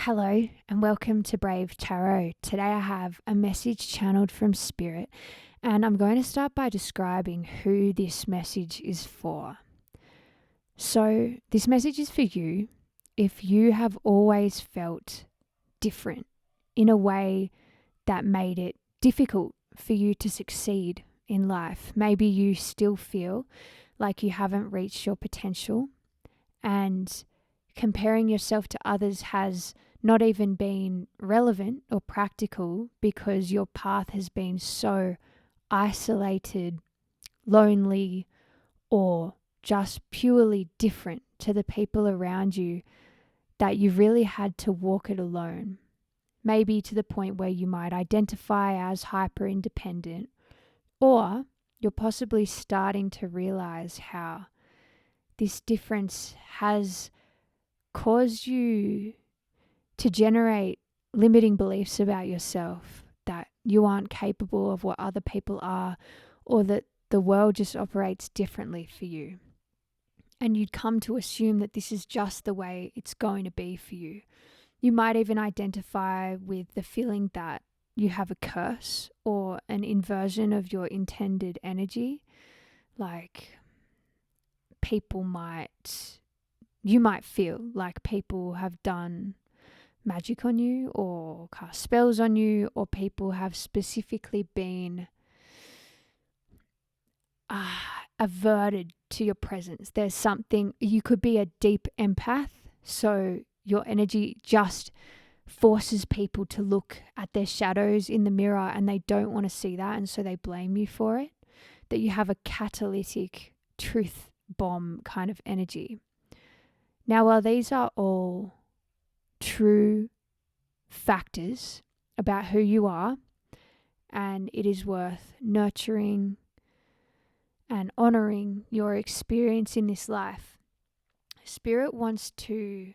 Hello and welcome to Brave Tarot. Today I have a message channeled from Spirit, and I'm going to start by describing who this message is for. So, this message is for you if you have always felt different in a way that made it difficult for you to succeed in life. Maybe you still feel like you haven't reached your potential, and comparing yourself to others has not even been relevant or practical because your path has been so isolated, lonely, or just purely different to the people around you that you really had to walk it alone. Maybe to the point where you might identify as hyper independent, or you're possibly starting to realize how this difference has caused you to generate limiting beliefs about yourself, that you aren't capable of what other people are, or that the world just operates differently for you. And you'd come to assume that this is just the way it's going to be for you. You might even identify with the feeling that you have a curse or an inversion of your intended energy. Like you might feel like people have done magic on you or cast spells on you, or people have specifically been averted to your presence. There's something, you could be a deep empath, so your energy just forces people to look at their shadows in the mirror and they don't want to see that, and so they blame you for it. That you have a catalytic truth bomb kind of energy. Now, while these are all true factors about who you are, and it is worth nurturing and honoring your experience in this life, Spirit wants to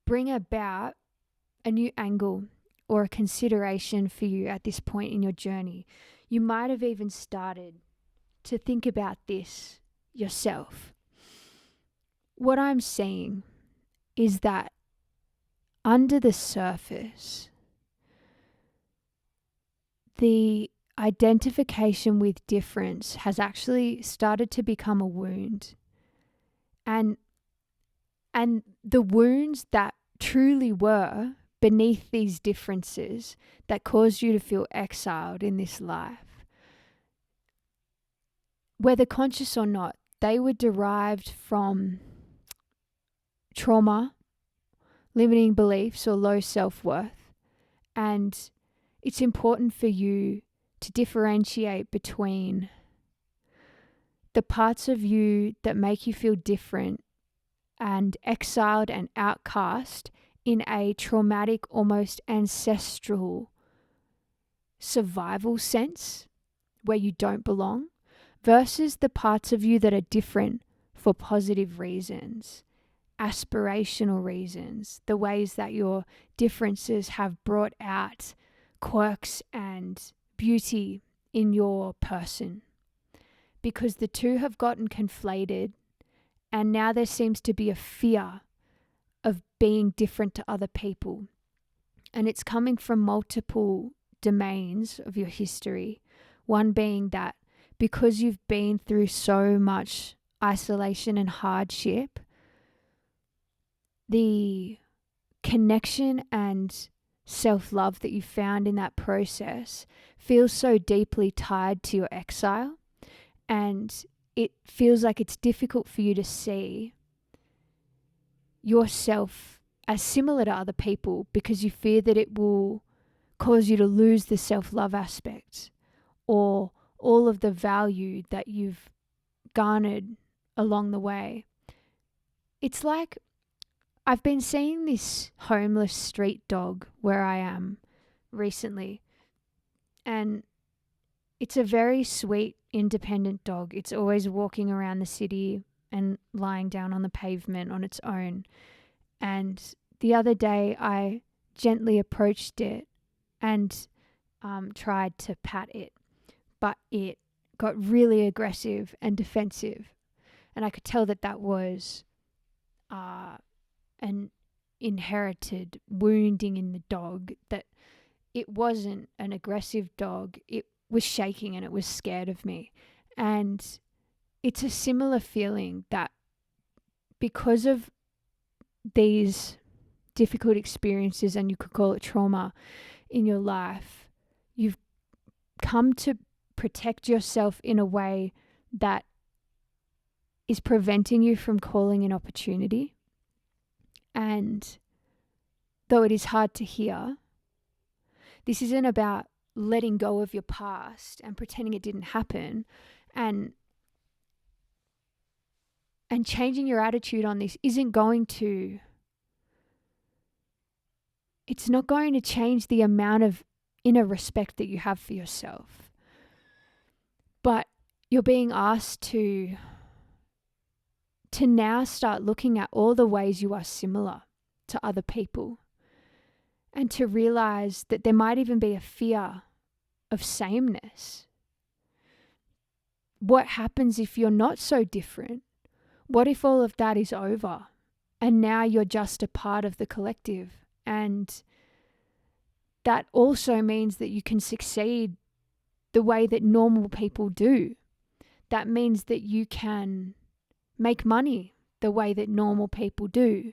bring about a new angle or a consideration for you at this point in your journey. You might have even started to think about this yourself. What I'm seeing is that under the surface, the identification with difference has actually started to become a wound. And the wounds that truly were beneath these differences that caused you to feel exiled in this life, whether conscious or not, they were derived from trauma, limiting beliefs, or low self-worth. And it's important for you to differentiate between the parts of you that make you feel different and exiled and outcast in a traumatic, almost ancestral survival sense where you don't belong, versus the parts of you that are different for positive reasons, aspirational reasons, the ways that your differences have brought out quirks and beauty in your person. Because the two have gotten conflated, and now there seems to be a fear of being different to other people. And it's coming from multiple domains of your history. One being that because you've been through so much isolation and hardship, the connection and self-love that you found in that process feels so deeply tied to your exile, and it feels like it's difficult for you to see yourself as similar to other people because you fear that it will cause you to lose the self-love aspect or all of the value that you've garnered along the way. It's like I've been seeing this homeless street dog where I am recently, and it's a very sweet, independent dog. It's always walking around the city and lying down on the pavement on its own. And the other day I gently approached it and tried to pat it, but it got really aggressive and defensive. And I could tell that was an inherited wounding in the dog, that it wasn't an aggressive dog. It was shaking and it was scared of me. And it's a similar feeling that because of these difficult experiences, and you could call it trauma in your life, you've come to protect yourself in a way that is preventing you from calling an opportunity. And though it is hard to hear, this isn't about letting go of your past and pretending it didn't happen and changing your attitude on this isn't going to, it's not going to change the amount of inner respect that you have for yourself. But you're being asked to now start looking at all the ways you are similar to other people, and to realize that there might even be a fear of sameness. What happens if you're not so different? What if all of that is over and now you're just a part of the collective? And that also means that you can succeed the way that normal people do. That means that you can make money the way that normal people do.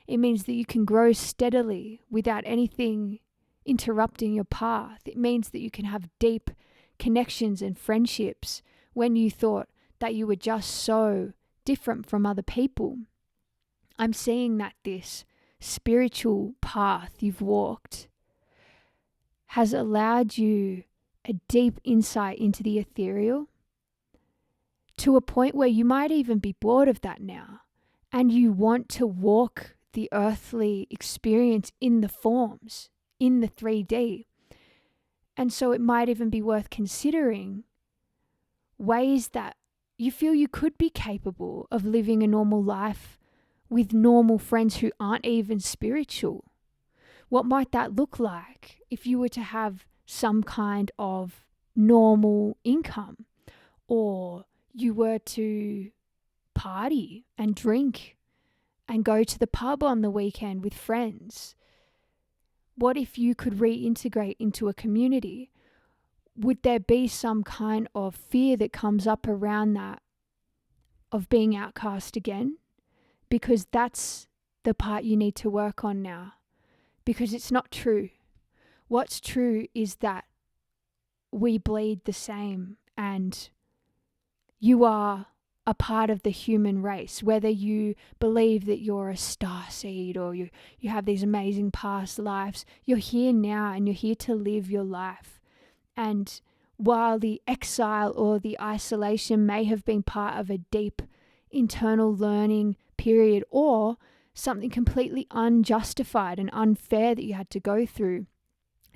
It means that you can grow steadily without anything interrupting your path. It means that you can have deep connections and friendships when you thought that you were just so different from other people. I'm seeing that this spiritual path you've walked has allowed you a deep insight into the ethereal, to a point where you might even be bored of that now, and you want to walk the earthly experience in the forms, in the 3D. And so it might even be worth considering ways that you feel you could be capable of living a normal life with normal friends who aren't even spiritual. What might that look like if you were to have some kind of normal income, or you were to party and drink and go to the pub on the weekend with friends? What if you could reintegrate into a community? Would there be some kind of fear that comes up around that, of being outcast again? Because that's the part you need to work on now. Because it's not true. What's true is that we bleed the same, and you are a part of the human race, whether you believe that you're a starseed or you have these amazing past lives. You're here now, and you're here to live your life. And while the exile or the isolation may have been part of a deep internal learning period, or something completely unjustified and unfair that you had to go through,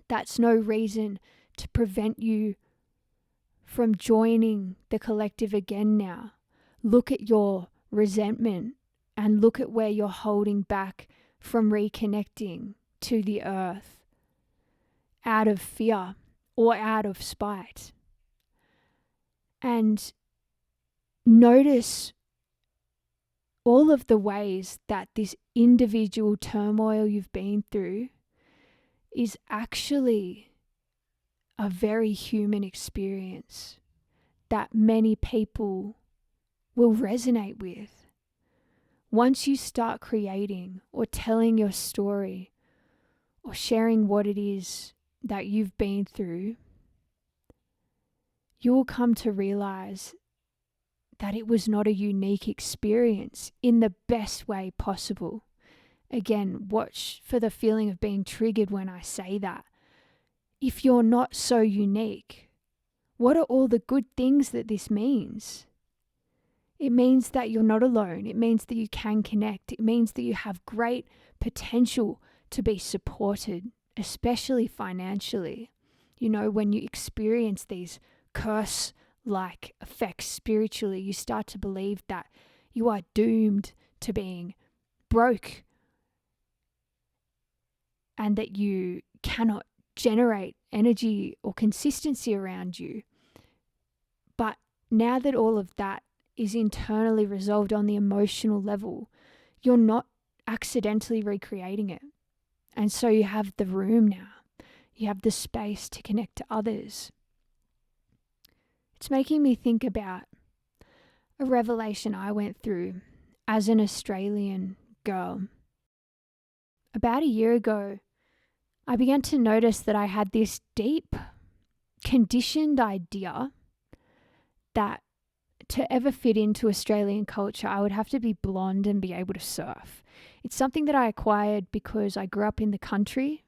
that's no reason to prevent you from joining the collective again now. Look at your resentment and look at where you're holding back from reconnecting to the earth out of fear or out of spite. And notice all of the ways that this individual turmoil you've been through is actually a very human experience that many people will resonate with. Once you start creating or telling your story or sharing what it is that you've been through, you will come to realize that it was not a unique experience in the best way possible. Again, watch for the feeling of being triggered when I say that. If you're not so unique, what are all the good things that this means? It means that you're not alone. It means that you can connect. It means that you have great potential to be supported, especially financially. You know, when you experience these curse-like effects spiritually, you start to believe that you are doomed to being broke and that you cannot generate energy or consistency around you. But now that all of that is internally resolved on the emotional level, you're not accidentally recreating it. And so you have the room now. You have the space to connect to others. It's making me think about a revelation I went through as an Australian girl. About a year ago, I began to notice that I had this deep, conditioned idea that to ever fit into Australian culture, I would have to be blonde and be able to surf. It's something that I acquired because I grew up in the country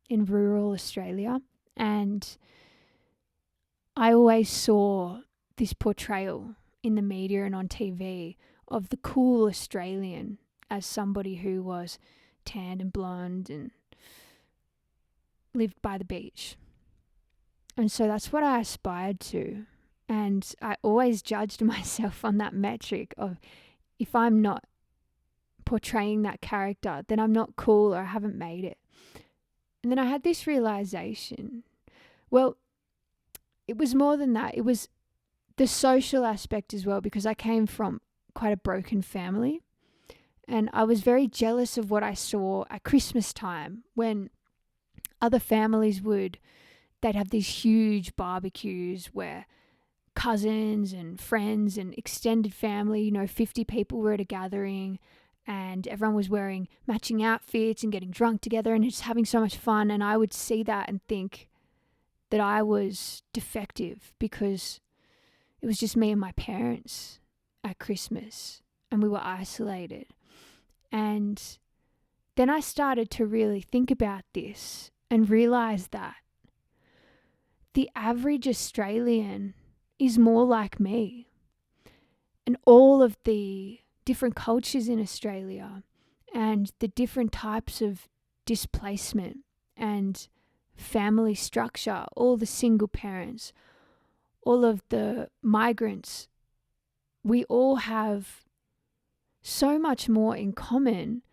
in rural Australia, and I always saw this portrayal in the media and on TV of the cool Australian as somebody who was tanned and blonde and lived by the beach. And so that's what I aspired to. And I always judged myself on that metric of, if I'm not portraying that character, then I'm not cool or I haven't made it. And then I had this realization. Well, it was more than that. It was the social aspect as well, because I came from quite a broken family. And I was very jealous of what I saw at Christmas time when other families they'd have these huge barbecues where cousins and friends and extended family, 50 people were at a gathering, and everyone was wearing matching outfits and getting drunk together and just having so much fun. And I would see that and think that I was defective because it was just me and my parents at Christmas and we were isolated. And then I started to really think about this and realize that the average Australian is more like me. And all of the different cultures in Australia and the different types of displacement and family structure, all the single parents, all of the migrants, we all have so much more in common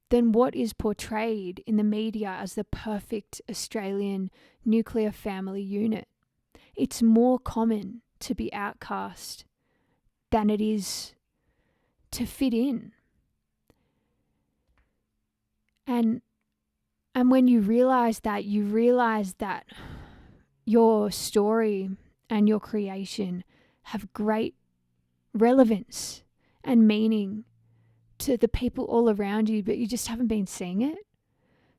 than what is portrayed in the media as the perfect Australian nuclear family unit. It's more common to be outcast than it is to fit in. And when you realize that your story and your creation have great relevance and meaning to the people all around you, but you just haven't been seeing it.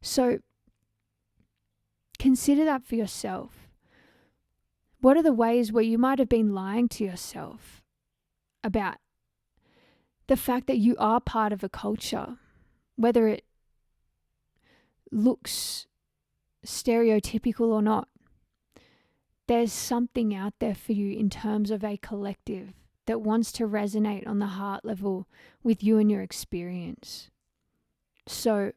So consider that for yourself. What are the ways where you might have been lying to yourself about the fact that you are part of a culture, whether it looks stereotypical or not? There's something out there for you in terms of a collective that wants to resonate on the heart level with you and your experience. So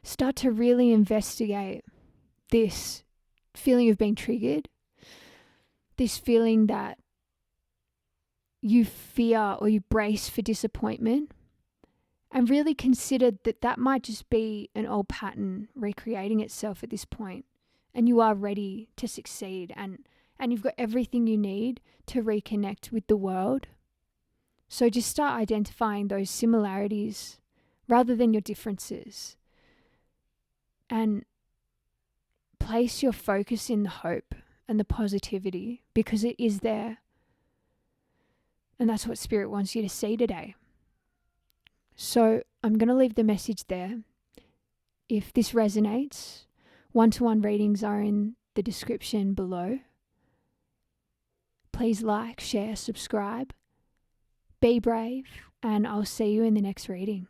start to really investigate this feeling of being triggered, this feeling that you fear or you brace for disappointment, and really consider that might just be an old pattern recreating itself at this point, and you are ready to succeed, and you've got everything you need to reconnect with the world. So just start identifying those similarities rather than your differences, and place your focus in the hope and the positivity, because it is there. And that's what Spirit wants you to see today. So I'm going to leave the message there. If this resonates, one-to-one readings are in the description below. Please like, share, subscribe. Be brave, and I'll see you in the next reading.